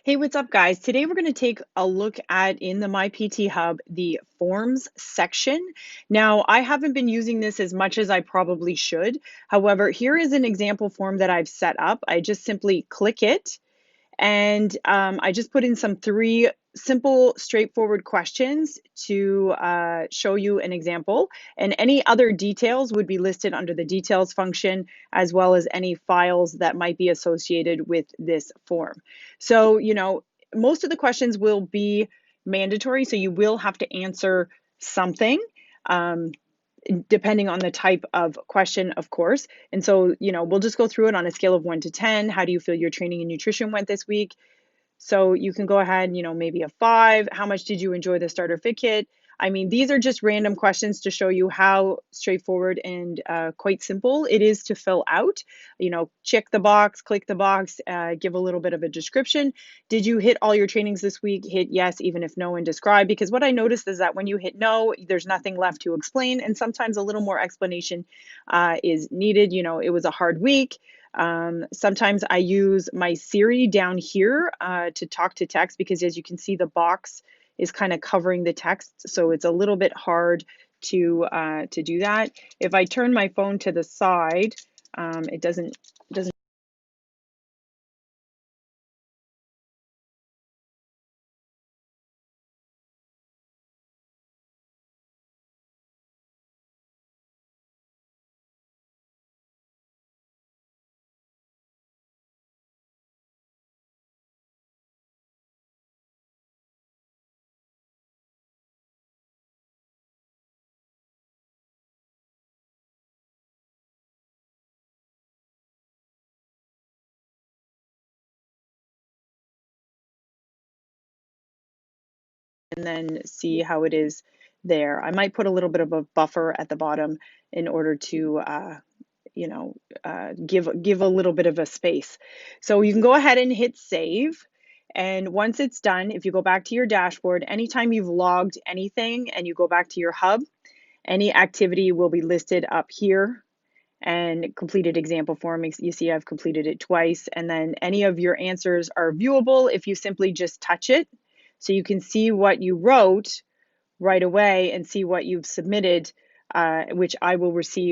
Hey, what's up, guys? Today we're going to take a look at in the My PT Hub the forms section. Now, I haven't been using this as much as I probably should. However, here is an example form that I've set up. I just simply click it and I just put in some three simple, straightforward questions to show you an example. And any other details would be listed under the details function, as well as any files that might be associated with this form. So, most of the questions will be mandatory, so you will have to answer something. Um, Depending on the type of question, of course. And so, we'll just go through it on a scale of 1 to 10. How do you feel your training and nutrition went this week? So you can go ahead, maybe a 5. How much did you enjoy the starter fit kit? I mean, these are just random questions to show you how straightforward and quite simple it is to fill out. Check the box, click the box, give a little bit of a description. Did you hit all your trainings this week? Hit yes, even if no, and describe. Because what I noticed is that when you hit no, there's nothing left to explain. And sometimes a little more explanation is needed. It was a hard week. Sometimes I use my Siri down here to talk to text because, as you can see, the box is kind of covering the text, so it's a little bit hard to do that. If I turn my phone to the side, it doesn't. And then see how it is there. I might put a little bit of a buffer at the bottom in order to give a little bit of a space. So you can go ahead and hit save. And once it's done, if you go back to your dashboard, anytime you've logged anything and you go back to your hub, any activity will be listed up here. And completed example form, you see I've completed it twice. And then any of your answers are viewable if you simply just touch it. So you can see what you wrote right away and see what you've submitted, which I will receive